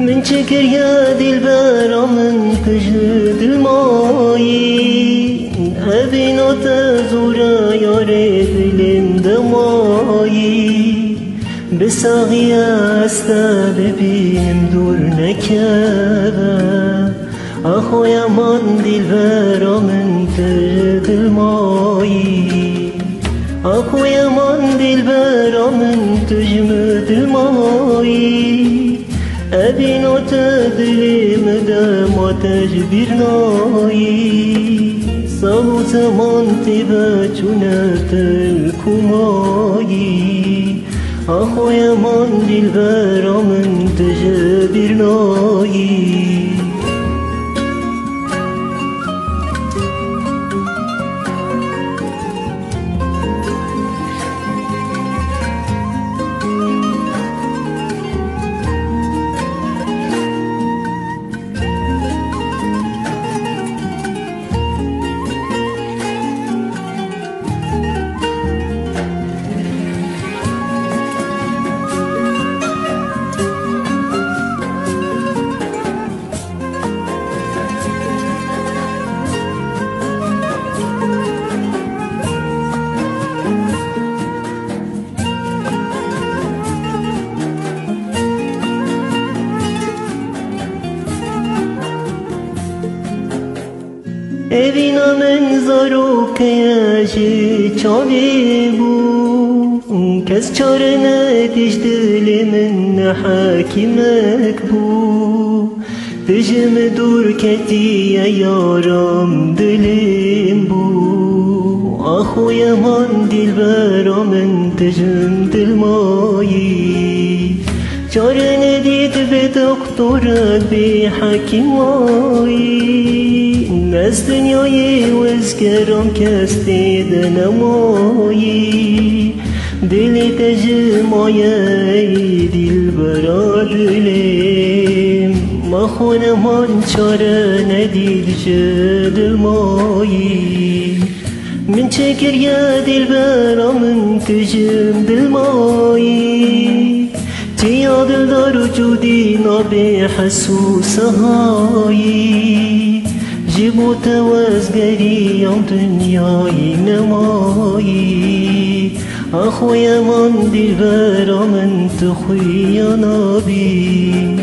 من چکر یا دلبرا من تجد المایی ابینا تزورا یار دلم دمایی به ساقی استا ببینم دور نکبه آخوی من دلبرا من تجد المایی آخوی من دلبرا من تجمد المایی أبينو تدري مدى ما تجبر ناي صلو زمان تباجنا تلكماي أخويا من دلبرا من تجبر ناي اینا من زارو کیاجی چاوی بو کس چاره ندیش دل من حکیمک بو تجم دور کتی یارم دلم بو آخوی من دلبرا من تجم دلمایی چاره ندید به دکترک به حکیمایی از دنیای وزگرم کستی دنمایی دل تجمعی دل برا دلم ما خونمان چاره ندید جدل مایی من چکر یا دل برا من تجم دل مایی تیا دل دار وجودی نابی حسوس هایی جبو توازگری ام دنیای نمایی آخوی من دلبرا من تخوی نابی